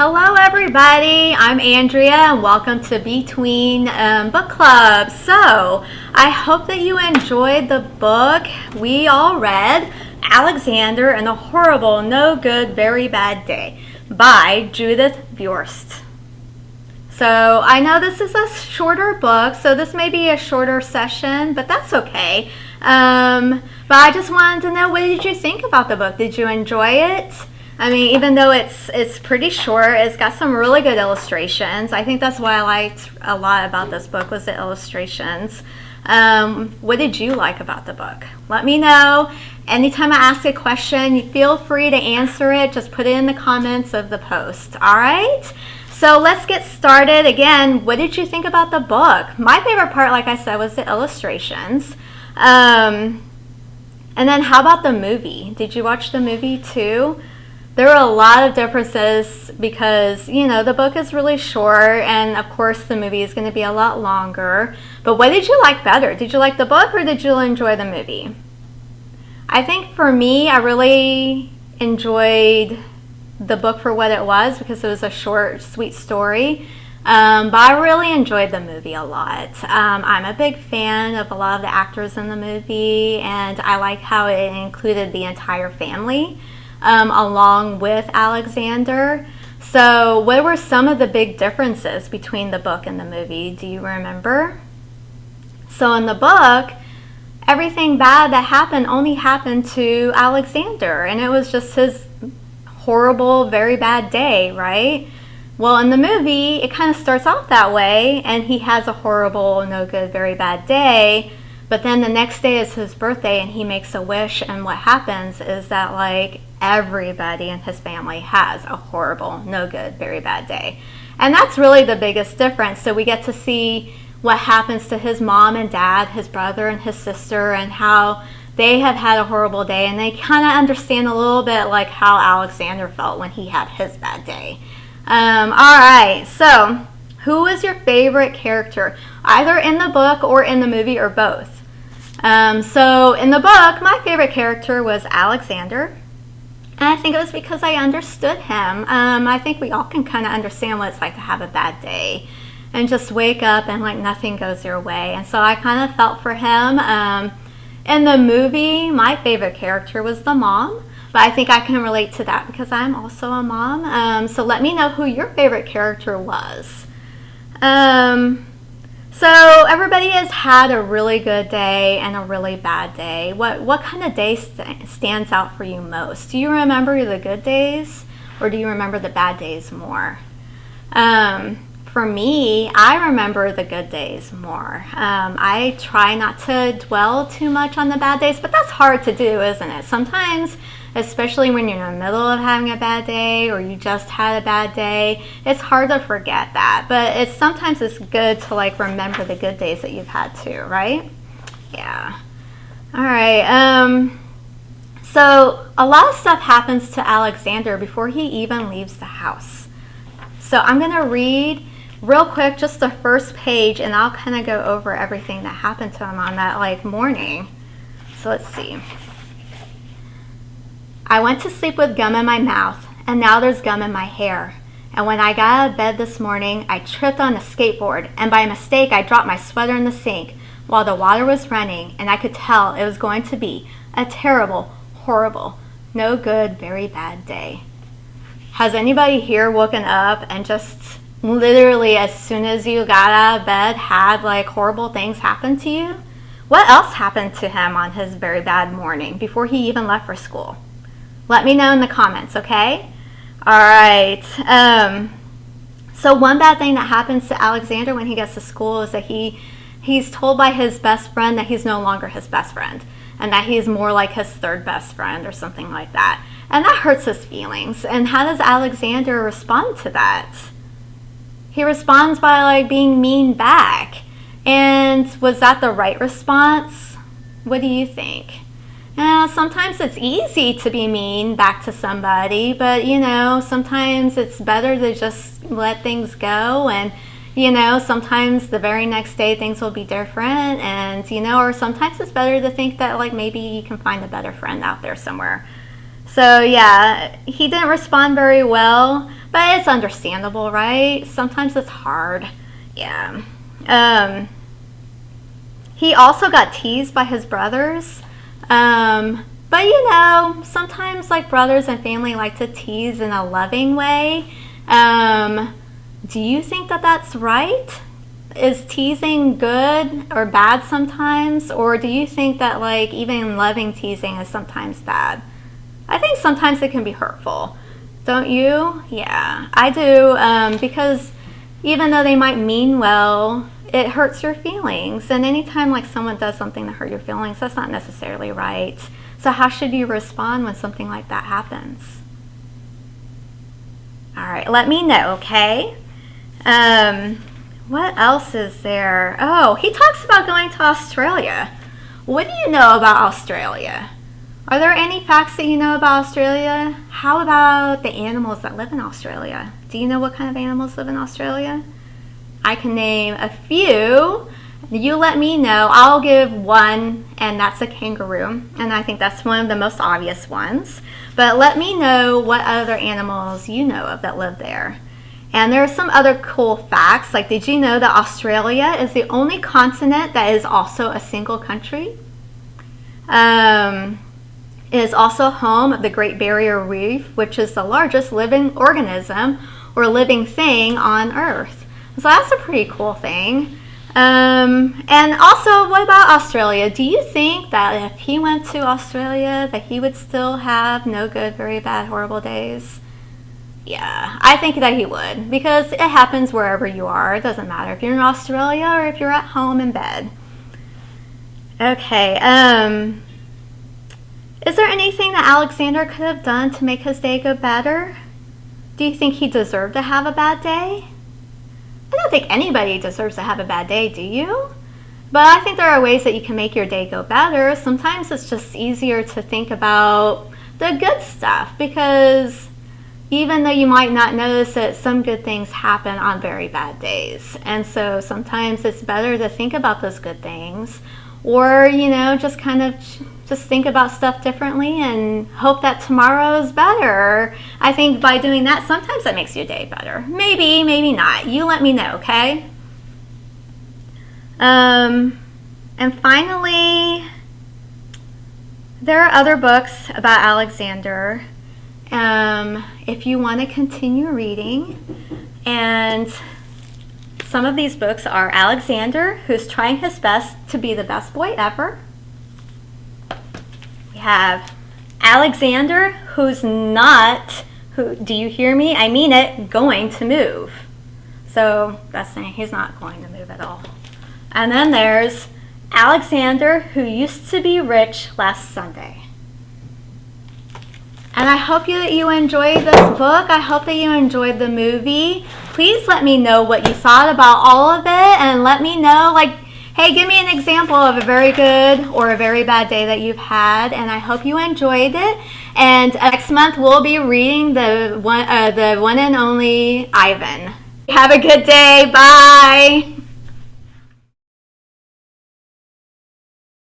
Hello everybody, I'm Andrea and welcome to BeTween Book Club. So, I hope that you enjoyed the book we all read, Alexander and the Horrible, No Good, Very Bad Day by Judith Bjorst. So, I know this is a shorter book, so this may be a shorter session, but that's okay. But I just wanted to know, what did you think about the book? Did you enjoy it? I mean, even though it's pretty short, it's got some really good illustrations. I think that's what I liked a lot about this book was the illustrations. What did you like about the book? Let me know. Anytime I ask a question, you feel free to answer it. Just put it in the comments of the post. All right? So let's get started. Again, what did you think about the book? My favorite part, like I said, was the illustrations. And then how about the movie? Did you watch the movie too? There were a lot of differences because, you know, the book is really short and, of course, the movie is going to be a lot longer. But what did you like better? Did you like the book or did you enjoy the movie? I think for me, I really enjoyed the book for what it was because it was a short, sweet story. But I really enjoyed the movie a lot. I'm a big fan of a lot of the actors in the movie, and I like how it included the entire family. Along with Alexander. So what were some of the big differences between the book and the movie? Do you remember? So in the book, everything bad that happened only happened to Alexander, and it was just his horrible, very bad day, right? Well, in the movie, it kind of starts off that way, and he has a horrible, no good, very bad day. But then the next day is his birthday and he makes a wish, and what happens is that like everybody in his family has a horrible, no good, very bad day. And that's really the biggest difference. So we get to see what happens to his mom and dad, his brother and his sister, and how they have had a horrible day, and they kind of understand a little bit like how Alexander felt when he had his bad day. All right, so who was your favorite character, either in the book or in the movie or both? So in the book, my favorite character was Alexander, and I think it was because I understood him. I think we all can kind of understand what it's like to have a bad day and just wake up and like nothing goes your way, and so I kind of felt for him. In the movie, my favorite character was the mom, but I think I can relate to that because I'm also a mom. So let me know who your favorite character was. So everybody has had a really good day and a really bad day. What kind of day stands out for you most? Do you remember the good days or do you remember the bad days more? For me, I remember the good days more. I try not to dwell too much on the bad days, but that's hard to do, isn't it? Sometimes, especially when you're in the middle of having a bad day or you just had a bad day, it's hard to forget that. But sometimes it's good to like remember the good days that you've had too, right? Yeah. All right. So a lot of stuff happens to Alexander before he even leaves the house. So I'm going to read real quick just the first page, and I'll kind of go over everything that happened to him on that like morning. So let's see. I went to sleep with gum in my mouth, and now there's gum in my hair. And when I got out of bed this morning, I tripped on a skateboard, and by mistake I dropped my sweater in the sink while the water was running, and I could tell it was going to be a terrible, horrible, no good, very bad day. Has anybody here woken up and just literally as soon as you got out of bed had like horrible things happen to you? What else happened to him on his very bad morning before he even left for school? Let me know in the comments, okay? All right. So one bad thing that happens to Alexander when he gets to school is that he's told by his best friend that he's no longer his best friend and that he's more like his third best friend or something like that. And that hurts his feelings. And how does Alexander respond to that? He responds by like being mean back. And was that the right response? What do you think? Sometimes it's easy to be mean back to somebody, but you know, sometimes it's better to just let things go, and you know, sometimes the very next day things will be different, and you know, or sometimes it's better to think that like maybe you can find a better friend out there somewhere. So yeah, he didn't respond very well, but it's understandable, right? Sometimes it's hard. Yeah. He also got teased by his brothers. But you know, sometimes like brothers and family like to tease in a loving way. Do you think that that's right? Is teasing good or bad sometimes? Or do you think that like even loving teasing is sometimes bad? I think sometimes it can be hurtful. Don't you? Yeah, I do. Because even though they might mean well, it hurts your feelings. And anytime like someone does something to hurt your feelings, that's not necessarily right. So how should you respond when something like that happens? All right, let me know, okay? What else is there? Oh, he talks about going to Australia. What do you know about Australia? Are there any facts that you know about Australia? How about the animals that live in Australia? Do you know what kind of animals live in Australia? I can name a few. You let me know. I'll give one, and that's a kangaroo. And I think that's one of the most obvious ones. But let me know what other animals you know of that live there. And there are some other cool facts. Like, did you know that Australia is the only continent that is also a single country? It is also home of the Great Barrier Reef, which is the largest living organism or living thing on Earth. So that's a pretty cool thing. And also, what about Australia? Do you think that if he went to Australia that he would still have no good, very bad, horrible days? Yeah, I think that he would, because it happens wherever you are. It doesn't matter if you're in Australia or if you're at home in bed. Okay, is there anything that Alexander could have done to make his day go better? Do you think he deserved to have a bad day? I don't think anybody deserves to have a bad day, do you? But I think there are ways that you can make your day go better. Sometimes it's just easier to think about the good stuff, because even though you might not notice it, some good things happen on very bad days. And so sometimes it's better to think about those good things, or, you know, just kind of just think about stuff differently and hope that tomorrow is better. I think by doing that, sometimes that makes your day better. Maybe, maybe not. You let me know, okay? And finally, there are other books about Alexander. If you want to continue reading, and some of these books are Alexander, who's trying his best to be the best boy ever. We have Alexander, who's not, do you hear me? I mean it, going to move. So that's saying he's not going to move at all. And then there's Alexander, who used to be rich last Sunday. And I hope that you enjoyed this book. I hope that you enjoyed the movie. Please let me know what you thought about all of it, and let me know, like, hey, give me an example of a very good or a very bad day that you've had, and I hope you enjoyed it. And next month we'll be reading the one and only Ivan. Have a good day. Bye.